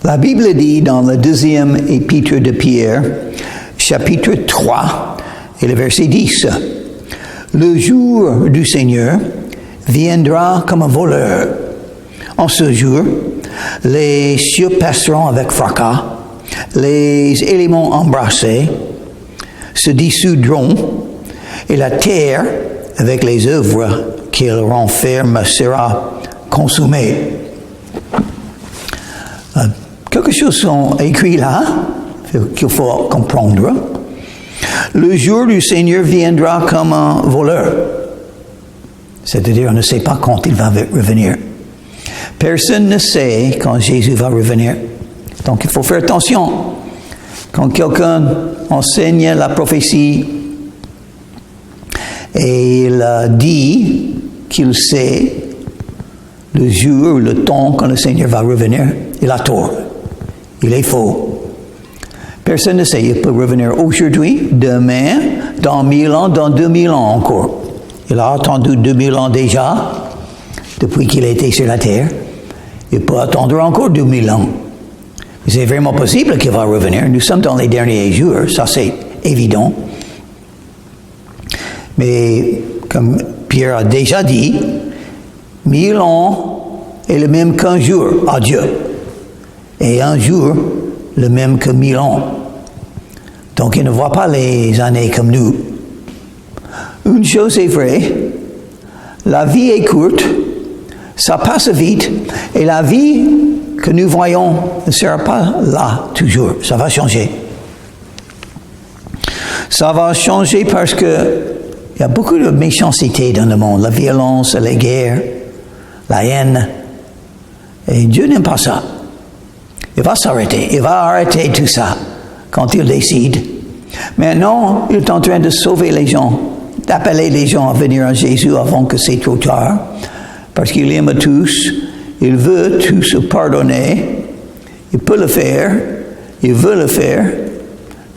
La Bible dit dans le deuxième épître de Pierre, chapitre 3, et le verset 10, « Le jour du Seigneur viendra comme un voleur. En ce jour, les cieux passeront avec fracas, les éléments embrassés se dissoudront, et la terre, avec les œuvres qu'il renferme, sera consumée. » Quelque chose sont écrits là qu'il faut comprendre. Le jour du Seigneur viendra comme un voleur. C'est-à-dire, on ne sait pas quand il va revenir. Personne ne sait quand Jésus va revenir. Donc, il faut faire attention. Quand quelqu'un enseigne la prophétie et il dit qu'il sait le jour, le temps quand le Seigneur va revenir, il a tort. Il est faux. Personne ne sait. Il peut revenir aujourd'hui, demain, dans 1000 ans, dans 2000 ans encore. Il a attendu 2000 ans déjà, depuis qu'il était sur la terre. Il peut attendre encore 2000 ans. C'est vraiment possible qu'il va revenir. Nous sommes dans les derniers jours, ça c'est évident. Mais comme Pierre a déjà dit, 1000 ans est le même qu'un jour à Dieu. Et un jour, le même que 1000 ans. Donc il ne voit pas les années comme nous. Une chose est vraie, la vie est courte, ça passe vite, et la vie que nous voyons ne sera pas là toujours, ça va changer. Ça va changer parce que il y a beaucoup de méchanceté dans le monde, la violence, les guerres, la haine, et Dieu n'aime pas ça. Il va s'arrêter, il va arrêter tout ça quand il décide. Maintenant, il est en train de sauver les gens, d'appeler les gens à venir à Jésus avant que c'est trop tard, parce qu'il aime tous, il veut tous pardonner, il peut le faire, il veut le faire,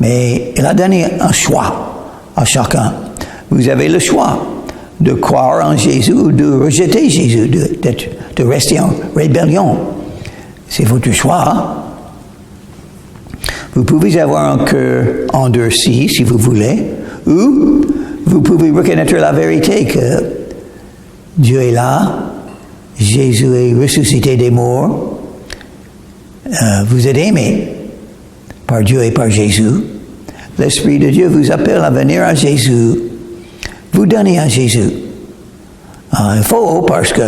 mais il a donné un choix à chacun. Vous avez le choix de croire en Jésus ou de rejeter Jésus, de rester en rébellion. C'est votre choix. Vous pouvez avoir un cœur endurci si vous voulez, ou vous pouvez reconnaître la vérité que Dieu est là, Jésus est ressuscité des morts, vous êtes aimé par Dieu et par Jésus. L'Esprit de Dieu vous appelle à venir à Jésus, vous donner à Jésus. Il faut, parce que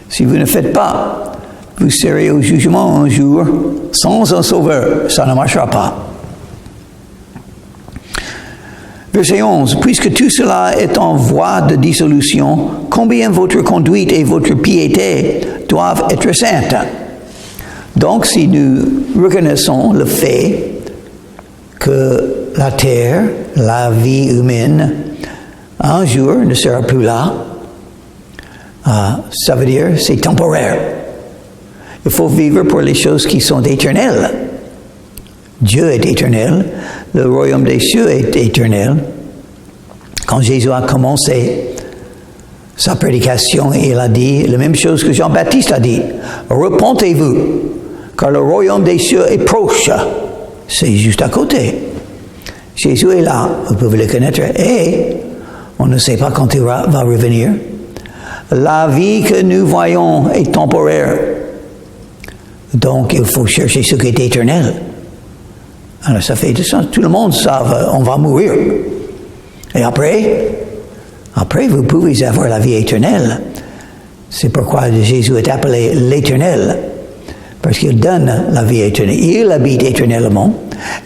si vous ne faites pas, vous serez au jugement un jour sans un sauveur. Ça ne marchera pas. Verset 11. Puisque tout cela est en voie de dissolution, combien votre conduite et votre piété doivent être saintes. Donc, si nous reconnaissons le fait que la terre, la vie humaine, un jour ne sera plus là, ça veut dire c'est temporaire. Il faut vivre pour les choses qui sont éternelles. Dieu est éternel, le royaume des cieux est éternel. Quand Jésus a commencé sa prédication, il a dit la même chose que Jean-Baptiste a dit. Repentez-vous, car le royaume des cieux est proche. C'est juste à côté. Jésus est là, vous pouvez le connaître, et on ne sait pas quand il va revenir. La vie que nous voyons est temporaire. Donc, il faut chercher ce qui est éternel. Alors, ça fait du sens. Tout le monde sait, on va mourir. Et après, vous pouvez avoir la vie éternelle. C'est pourquoi Jésus est appelé l'Éternel. Parce qu'il donne la vie éternelle. Il habite éternellement.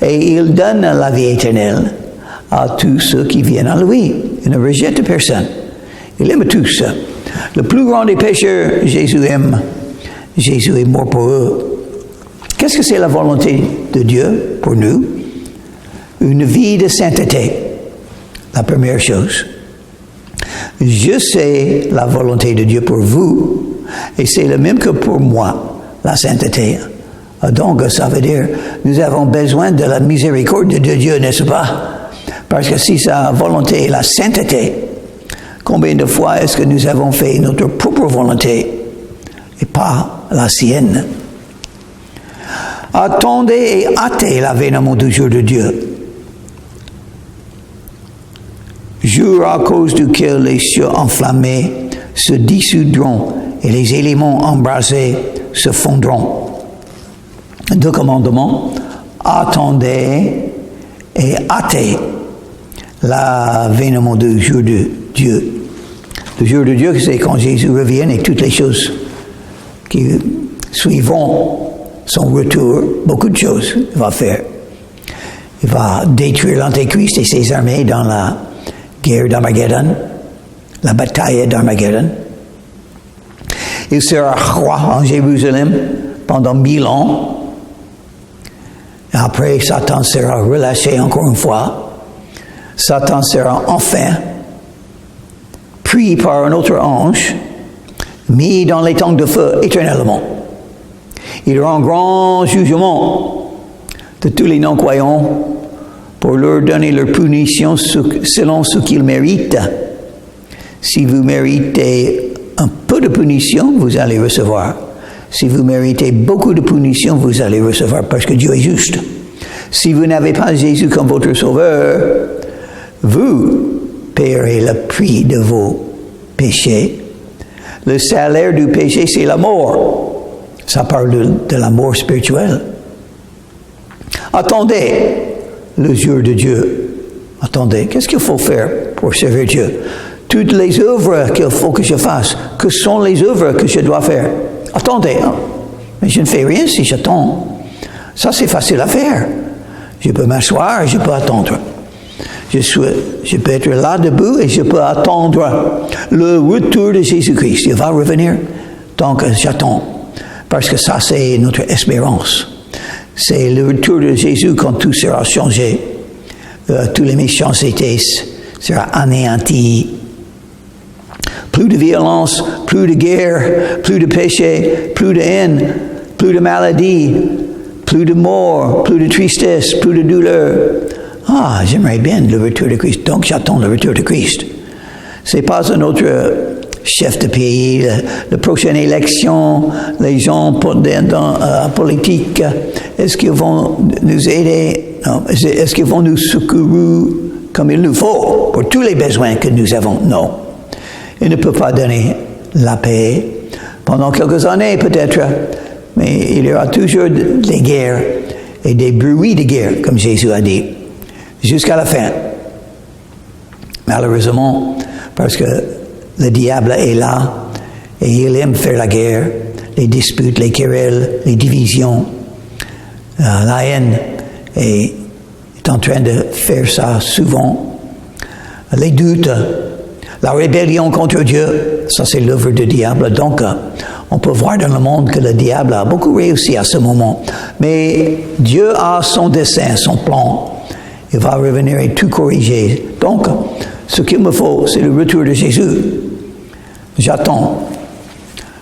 Et il donne la vie éternelle à tous ceux qui viennent à lui. Il ne rejette personne. Il aime tous. Le plus grand des pécheurs, Jésus aime. Jésus est mort pour eux. Qu'est-ce que c'est la volonté de Dieu pour nous? Une vie de sainteté. La première chose. Je sais la volonté de Dieu pour vous, et c'est le même que pour moi, la sainteté. Donc, ça veut dire, nous avons besoin de la miséricorde de Dieu, n'est-ce pas? Parce que si sa volonté est la sainteté, combien de fois est-ce que nous avons fait notre propre volonté et pas la sienne? Attendez et hâtez l'avènement du jour de Dieu. Jour à cause duquel les cieux enflammés se dissoudront et les éléments embrasés se fondront. Deux commandements, attendez et hâtez l'avènement du jour de Dieu. Le jour de Dieu, c'est quand Jésus revient et toutes les choses qui suivront son retour, beaucoup de choses il va faire. Il va détruire l'Antéchrist et ses armées dans la guerre d'Armageddon, la bataille d'Armageddon. Il sera roi en Jérusalem pendant 1000 ans. Après, Satan sera relâché encore une fois. Satan sera enfin pris par un autre ange, mis dans les tanks de feu éternellement. Il y aura un grand jugement de tous les non-croyants pour leur donner leur punition selon ce qu'ils méritent. Si vous méritez un peu de punition, vous allez recevoir. Si vous méritez beaucoup de punition, vous allez recevoir parce que Dieu est juste. Si vous n'avez pas Jésus comme votre sauveur, vous paierez le prix de vos péchés. Le salaire du péché, c'est la mort. Ça parle de la mort spirituelle. Attendez le jour de Dieu. Attendez, qu'est-ce qu'il faut faire pour servir Dieu? Toutes les œuvres qu'il faut que je fasse, que sont les œuvres que je dois faire? Attendez, hein? Mais je ne fais rien si j'attends. Ça, c'est facile à faire. Je peux m'asseoir et je peux attendre. Je peux être là debout et je peux attendre le retour de Jésus-Christ. Il va revenir, donc j'attends. Parce que ça, c'est notre espérance. C'est le retour de Jésus quand tout sera changé. Tous les méchancetés seront anéantis. Plus de violence, plus de guerre, plus de péché, plus de haine, plus de maladie, plus de mort, plus de tristesse, plus de douleur. Ah, j'aimerais bien le retour de Christ. Donc j'attends le retour de Christ. C'est pas un autre chef de pays, la prochaine élection, les gens dans la politique, est-ce qu'ils vont nous aider? Non. Est-ce qu'ils vont nous secourir comme il nous faut pour tous les besoins que nous avons? Non. Ils ne peuvent pas donner la paix pendant quelques années peut-être, mais il y aura toujours des guerres et des bruits de guerre, comme Jésus a dit, jusqu'à la fin. Malheureusement, parce que le diable est là et il aime faire la guerre, les disputes, les querelles, les divisions. La haine est en train de faire ça souvent. Les doutes, la rébellion contre Dieu, ça c'est l'œuvre du diable. Donc, on peut voir dans le monde que le diable a beaucoup réussi à ce moment. Mais Dieu a son dessein, son plan. Il va revenir et tout corriger. Donc, ce qu'il me faut, c'est le retour de Jésus. J'attends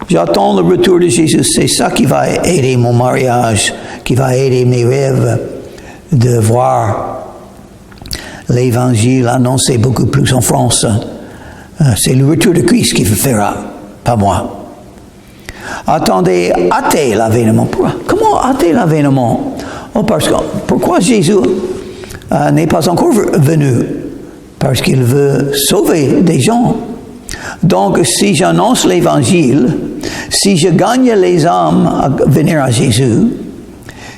le retour de Jésus. C'est ça qui va aider mon mariage, qui va aider mes rêves de voir l'Évangile annoncé beaucoup plus en France. C'est le retour de Christ qui le fera, pas moi. Attendez, hâtez l'avènement. Comment hâter l'avènement? Pourquoi Jésus n'est pas encore venu? Parce qu'il veut sauver des gens. Donc, si j'annonce l'Évangile, si je gagne les âmes à venir à Jésus,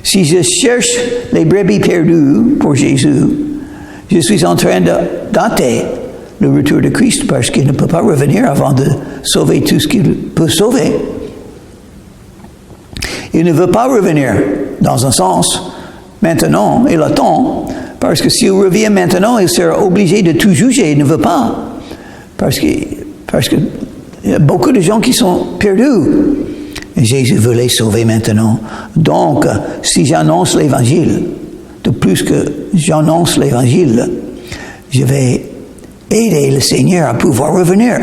si je cherche les brebis perdues pour Jésus, je suis en train d'hâter le retour de Christ parce qu'il ne peut pas revenir avant de sauver tout ce qu'il peut sauver. Il ne veut pas revenir, dans un sens. Maintenant, il attend, parce que s'il revient maintenant, il sera obligé de tout juger. Il ne veut pas. Parce que il y a beaucoup de gens qui sont perdus. Et Jésus veut les sauver maintenant. Donc, si j'annonce l'Évangile, de plus que j'annonce l'Évangile, je vais aider le Seigneur à pouvoir revenir.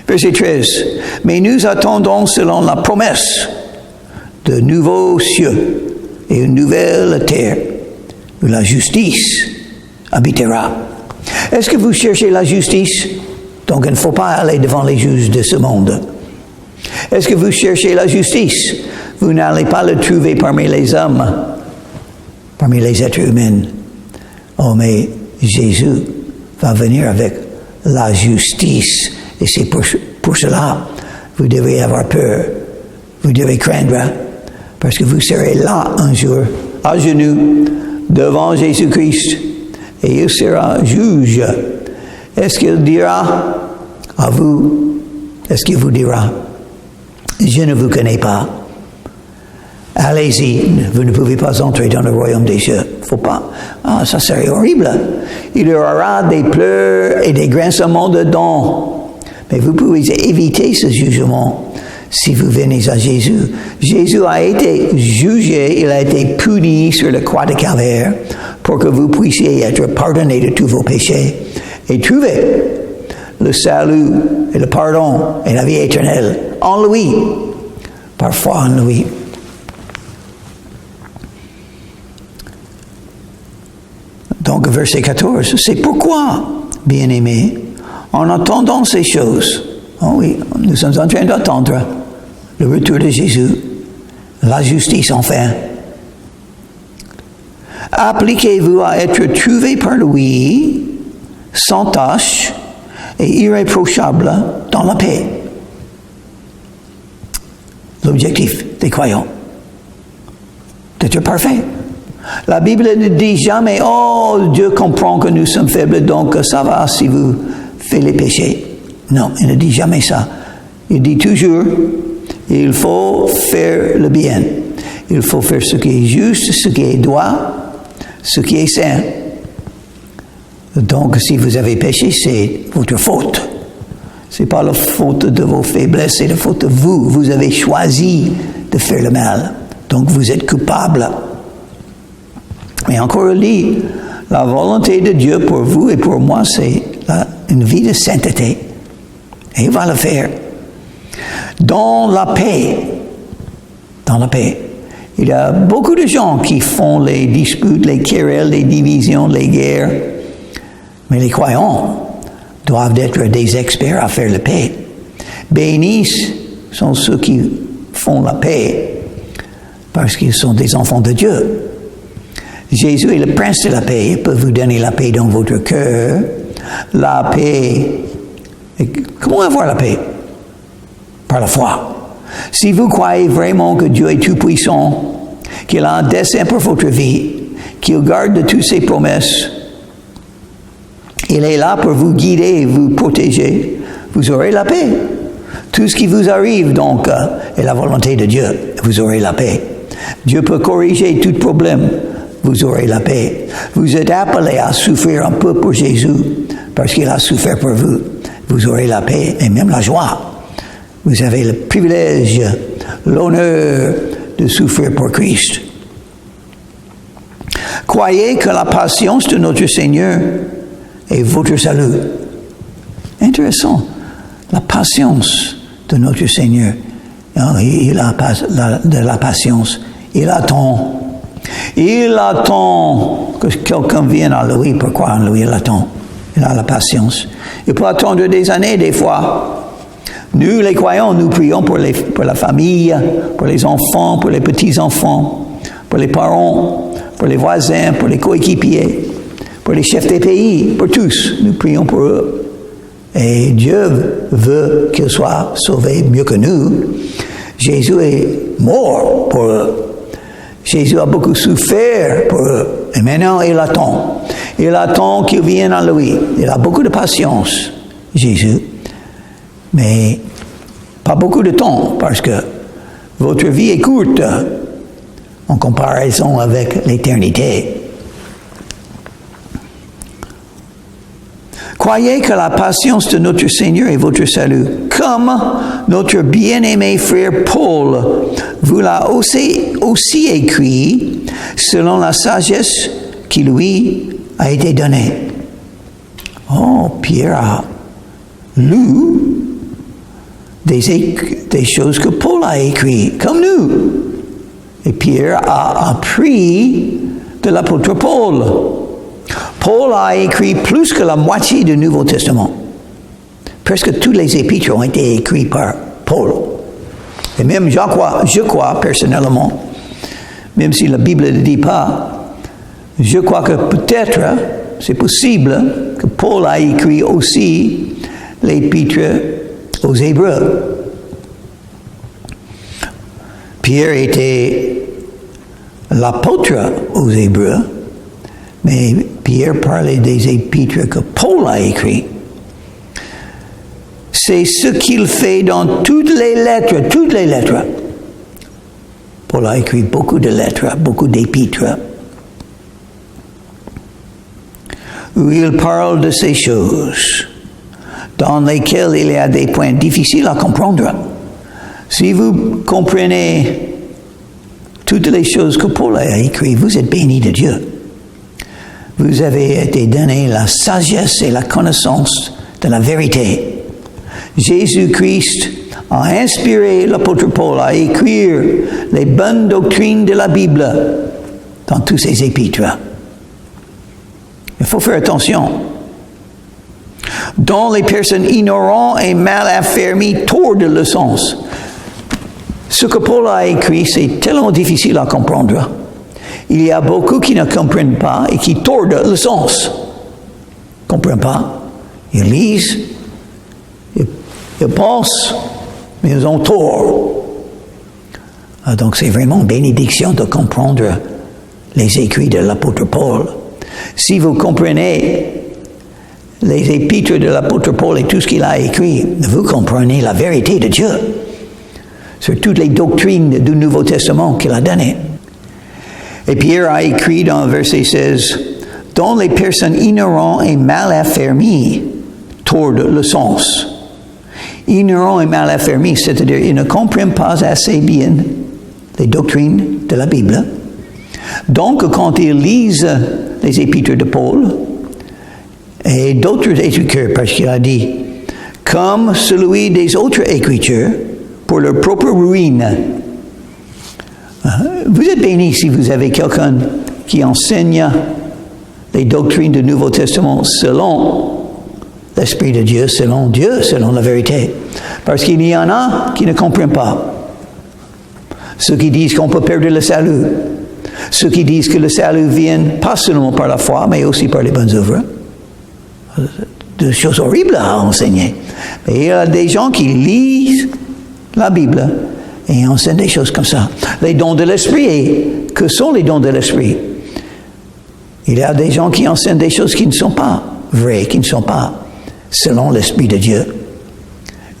Verset 13. Mais nous attendons selon la promesse de nouveaux cieux et une nouvelle terre où la justice habitera. Est-ce que vous cherchez la justice? Donc il ne faut pas aller devant les juges de ce monde. Est-ce que vous cherchez la justice? Vous n'allez pas le trouver parmi les hommes, parmi les êtres humains. Oh, mais Jésus va venir avec la justice. Et c'est pour cela vous devez avoir peur. Vous devez craindre. Parce que vous serez là un jour, à genoux, devant Jésus-Christ. Et il sera juge. Est-ce qu'il dira à vous? Est-ce qu'il vous dira? Je ne vous connais pas. Allez-y, vous ne pouvez pas entrer dans le royaume des cieux. Faut pas. Ah, ça serait horrible. Il y aura des pleurs et des grincements de dents. Mais vous pouvez éviter ce jugement si vous venez à Jésus. Jésus a été jugé, il a été puni sur la croix de Calvaire pour que vous puissiez être pardonné de tous vos péchés et trouver le salut et le pardon et la vie éternelle en lui, par foi en lui. Donc, verset 14, c'est pourquoi, bien-aimés, en attendant ces choses, oh oui, nous sommes en train d'attendre le retour de Jésus, la justice enfin. Appliquez-vous à être trouvés par lui, sans tache et irréprochable dans la paix. L'objectif des croyants, d'être parfait. La Bible ne dit jamais, oh, Dieu comprend que nous sommes faibles, donc ça va si vous faites les péchés. Non, il ne dit jamais ça. Il dit toujours, il faut faire le bien. Il faut faire ce qui est juste, ce qui est droit, ce qui est saint. Donc, si vous avez péché, c'est votre faute. Ce n'est pas la faute de vos faiblesses, c'est la faute de vous. Vous avez choisi de faire le mal. Donc, vous êtes coupable. Mais encore il dit, la volonté de Dieu pour vous et pour moi, c'est une vie de sainteté. Et il va le faire. Dans la paix. Dans la paix. Il y a beaucoup de gens qui font les disputes, les querelles, les divisions, les guerres. Mais les croyants doivent être des experts à faire la paix. Bénis sont ceux qui font la paix parce qu'ils sont des enfants de Dieu. Jésus est le prince de la paix. Il peut vous donner la paix dans votre cœur. La paix. Et comment avoir la paix? Par la foi. Si vous croyez vraiment que Dieu est tout-puissant, qu'il a un dessein pour votre vie, qu'il garde de toutes ses promesses, il est là pour vous guider et vous protéger, vous aurez la paix. Tout ce qui vous arrive, donc, est la volonté de Dieu. Vous aurez la paix. Dieu peut corriger tout problème. Vous aurez la paix. Vous êtes appelés à souffrir un peu pour Jésus, parce qu'il a souffert pour vous. Vous aurez la paix et même la joie. Vous avez le privilège, l'honneur de souffrir pour Christ. Croyez que la patience de notre Seigneur est votre salut. Intéressant. La patience de notre Seigneur. Il a de la patience. Il attend. Il attend que quelqu'un vienne à lui pour croire en lui. Il attend. Il a la patience. Il peut attendre des années, des fois. Nous, les croyants, nous prions pour la famille, pour les enfants, pour les petits-enfants, pour les parents, pour les voisins, pour les coéquipiers, pour les chefs des pays, pour tous. Nous prions pour eux. Et Dieu veut qu'ils soient sauvés mieux que nous. Jésus est mort pour eux. Jésus a beaucoup souffert pour eux. Et maintenant, il attend. Il attend qu'ils viennent à lui. Il a beaucoup de patience, Jésus. Mais pas beaucoup de temps, parce que votre vie est courte en comparaison avec l'éternité. Croyez que la patience de notre Seigneur est votre salut, comme notre bien-aimé frère Paul vous l'a aussi écrit selon la sagesse qui lui a été donnée. Oh, Pierre a lu des choses que Paul a écrites, comme nous. Et Pierre a appris de l'apôtre Paul. Paul a écrit plus que la moitié du Nouveau Testament. Presque tous les épîtres ont été écrits par Paul. Et même je crois personnellement, même si la Bible ne le dit pas, je crois que peut-être, c'est possible que Paul a écrit aussi l'épître aux Hébreux. Pierre était l'apôtre aux Hébreux, mais Pierre parlait des épîtres que Paul a écrits. C'est ce qu'il fait dans toutes les lettres, toutes les lettres. Paul a écrit beaucoup de lettres, beaucoup d'épîtres, où il parle de ces choses dans lesquelles il y a des points difficiles à comprendre. Si vous comprenez toutes les choses que Paul a écrites, vous êtes bénis de Dieu. Vous avez été donné la sagesse et la connaissance de la vérité. Jésus-Christ a inspiré l'apôtre Paul à écrire les bonnes doctrines de la Bible dans tous ses épîtres. Il faut faire attention. Dont les personnes ignorantes et mal affermies tordent le sens. Ce que Paul a écrit, c'est tellement difficile à comprendre. Il y a beaucoup qui ne comprennent pas et qui tordent le sens. Ils ne comprennent pas. Ils lisent, ils pensent, mais ils ont tort. Donc c'est vraiment une bénédiction de comprendre les écrits de l'apôtre Paul. Si vous comprenez les épîtres de l'apôtre Paul et tout ce qu'il a écrit, vous comprenez la vérité de Dieu sur toutes les doctrines du Nouveau Testament qu'il a données. Et Pierre a écrit dans le verset 16, « Dont les personnes ignorantes et mal affermies tordent le sens. » Ignorants et mal affermis, c'est-à-dire ils ne comprennent pas assez bien les doctrines de la Bible. Donc, quand ils lisent les épîtres de Paul et d'autres écritures, parce qu'il a dit, comme celui des autres écritures, pour leur propre ruine. Vous êtes bénis si vous avez quelqu'un qui enseigne les doctrines du Nouveau Testament selon l'Esprit de Dieu, selon la vérité. Parce qu'il y en a qui ne comprennent pas. Ceux qui disent qu'on peut perdre le salut. Ceux qui disent que le salut vient pas seulement par la foi, mais aussi par les bonnes œuvres. Des choses horribles à enseigner. Mais il y a des gens qui lisent la Bible et enseignent des choses comme ça. Les dons de l'Esprit, et que sont les dons de l'Esprit? Il y a des gens qui enseignent des choses qui ne sont pas vraies, qui ne sont pas selon l'Esprit de Dieu.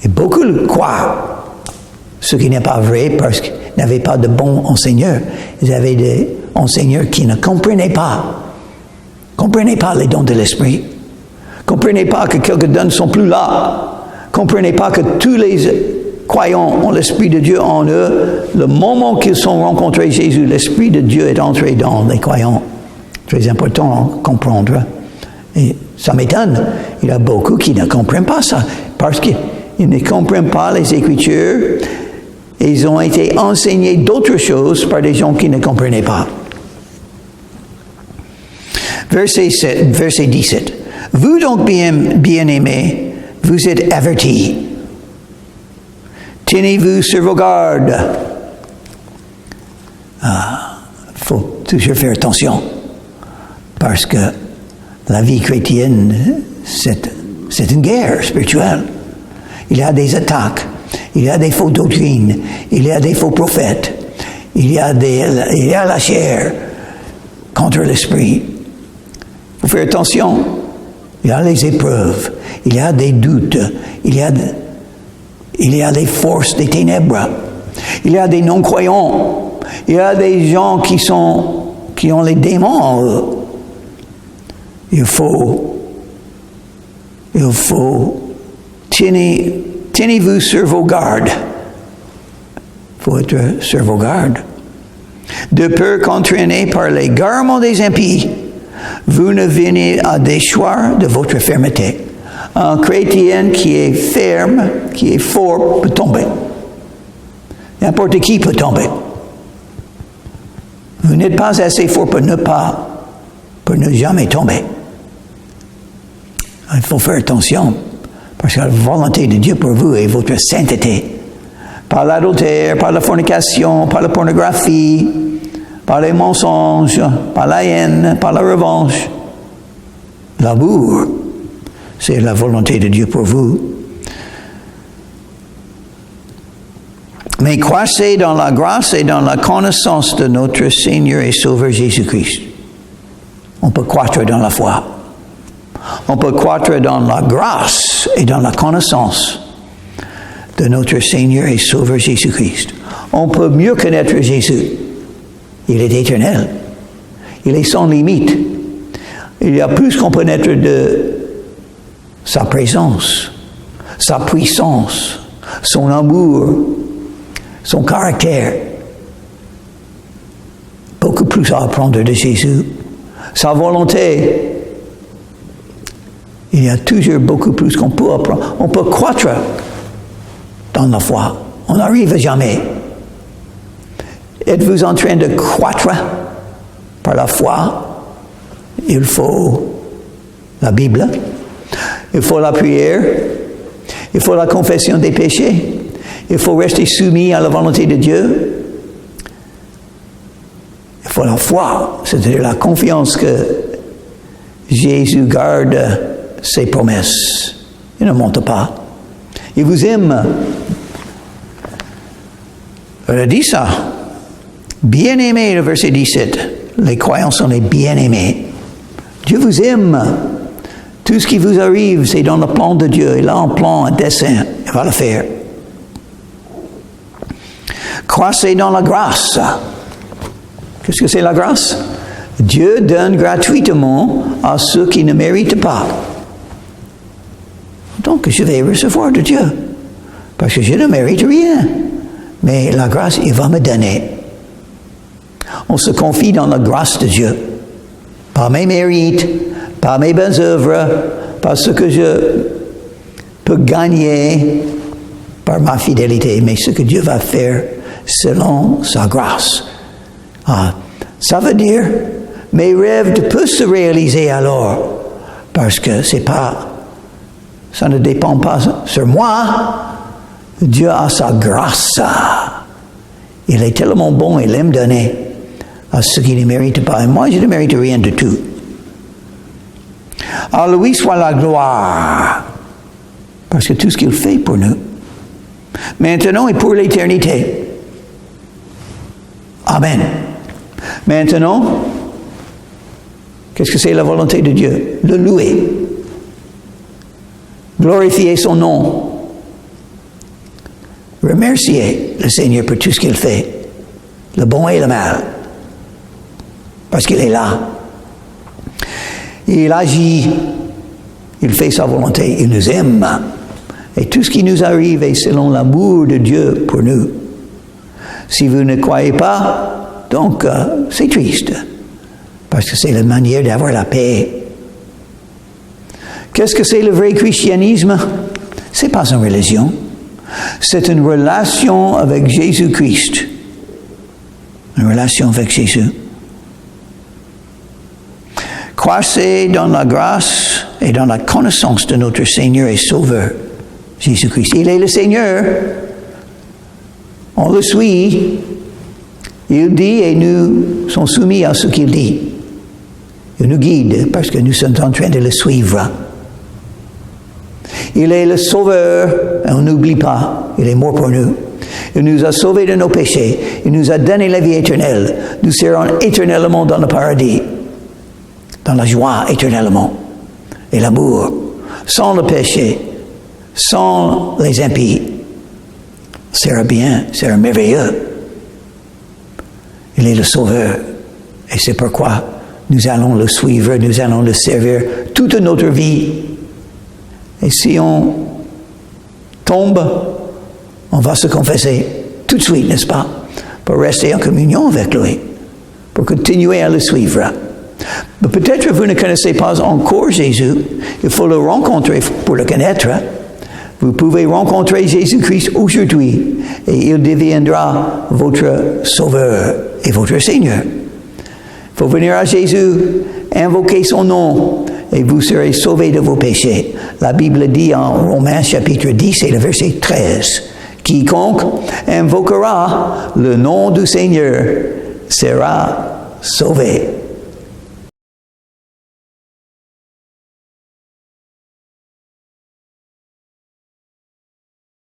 Et beaucoup croient ce qui n'est pas vrai parce qu'ils n'avaient pas de bons enseigneurs. Ils avaient des enseigneurs qui ne comprenaient pas les dons de l'Esprit. Comprenaient pas que quelques dons ne sont plus là. Comprenaient pas que tous les croyants ont l'Esprit de Dieu en eux. Le moment qu'ils ont rencontré Jésus, l'Esprit de Dieu est entré dans les croyants. Très important à comprendre. Et ça m'étonne. Il y a beaucoup qui ne comprennent pas ça. Parce qu'ils ne comprennent pas les Écritures. Et ils ont été enseignés d'autres choses par des gens qui ne comprenaient pas. Verset 17. Vous donc, bien-aimés, vous êtes avertis. Tenez-vous sur vos gardes. Faut toujours faire attention. Parce que la vie chrétienne, c'est une guerre spirituelle. Il y a des attaques. Il y a des fausses doctrines. Il y a des faux prophètes. Il y a la chair contre l'esprit. Il faut faire attention. Il y a les épreuves. Il y a des doutes. Il y a les forces des ténèbres. Il y a des non-croyants. Il y a des gens qui ont les démons en eux. Il faut tenez-vous sur vos gardes. Il faut être sur vos gardes. De peur qu'entraînés par les garements des impies, vous ne venez à déchoir de votre fermeté. Un chrétien qui est ferme, qui est fort, peut tomber. N'importe qui peut tomber. Vous n'êtes pas assez fort pour ne jamais tomber. Il faut faire attention, parce que la volonté de Dieu pour vous est votre sainteté. par l'adultère, par la fornication, par la pornographie, par les mensonges, par la haine, par la revanche. L'amour, c'est la volonté de Dieu pour vous. Mais croissez dans la grâce et dans la connaissance de notre Seigneur et Sauveur Jésus-Christ. On peut croître dans la foi. On peut croître dans la grâce et dans la connaissance de notre Seigneur et Sauveur Jésus-Christ. On peut mieux connaître Jésus. Il est éternel. Il est sans limite. Il y a plus qu'on peut connaître de sa présence, sa puissance, son amour, son caractère. Beaucoup plus à apprendre de Jésus. Sa volonté. Il y a toujours beaucoup plus qu'on peut apprendre. On peut croître dans la foi. On n'arrive jamais. Êtes-vous en train de croître par la foi? Il faut la Bible. Il faut la prière. Il faut la confession des péchés. Il faut rester soumis à la volonté de Dieu. Il faut la foi, c'est-à-dire la confiance que Jésus garde ses promesses. Il ne monte pas. Il vous aime. Il a dit ça. Bien-aimés, le verset 17. Les croyants sont les bien-aimés. Dieu vous aime. Tout ce qui vous arrive, c'est dans le plan de Dieu. Il a un plan, un dessein. Il va le faire. Croissez dans la grâce. Qu'est-ce que c'est la grâce? Dieu donne gratuitement à ceux qui ne méritent pas. Donc, je vais recevoir de Dieu. Parce que je ne mérite rien. Mais la grâce, il va me donner. On se confie dans la grâce de Dieu. Pas mes mérites, pas mes bonnes œuvres, pas ce que je peux gagner par ma fidélité, mais ce que Dieu va faire selon sa grâce. Ça veut dire, mes rêves peuvent se réaliser alors, parce que ça ne dépend pas sur moi. Dieu a sa grâce. Il est tellement bon, il aime donner à ceux qui ne méritent pas. Et moi, je ne mérite rien de tout. À lui soit la gloire, parce que tout ce qu'il fait pour nous, maintenant et pour l'éternité. Amen. Maintenant, qu'est-ce que c'est la volonté de Dieu? Le louer. Glorifier son nom. Remercier le Seigneur pour tout ce qu'il fait. Le bon et le mal. Parce qu'il est là. Il agit. Il fait sa volonté. Il nous aime. Et tout ce qui nous arrive est selon l'amour de Dieu pour nous. Si vous ne croyez pas, donc c'est triste. Parce que c'est la manière d'avoir la paix. Qu'est-ce que c'est le vrai christianisme? Ce n'est pas une religion. C'est une relation avec Jésus-Christ. Une relation avec Jésus. Croissez dans la grâce et dans la connaissance de notre Seigneur et Sauveur, Jésus-Christ. Il est le Seigneur. On le suit. Il dit et nous sommes soumis à ce qu'il dit. Il nous guide parce que nous sommes en train de le suivre. Il est le Sauveur, et on n'oublie pas, il est mort pour nous. Il nous a sauvés de nos péchés. Il nous a donné la vie éternelle. Nous serons éternellement dans le paradis, dans la joie éternellement, et l'amour, sans le péché, sans les impies. C'est bien, c'est merveilleux. Il est le Sauveur, et c'est pourquoi nous allons le suivre, nous allons le servir toute notre vie. Et si on tombe, on va se confesser tout de suite, n'est-ce pas? Pour rester en communion avec lui, pour continuer à le suivre. Mais peut-être vous ne connaissez pas encore Jésus, il faut le rencontrer pour le connaître. Vous pouvez rencontrer Jésus-Christ aujourd'hui et il deviendra votre Sauveur et votre Seigneur. Il faut venir à Jésus, invoquer son nom et vous serez sauvés de vos péchés. La Bible dit en Romains chapitre 10 et le verset 13 Quiconque invoquera le nom du Seigneur sera sauvé.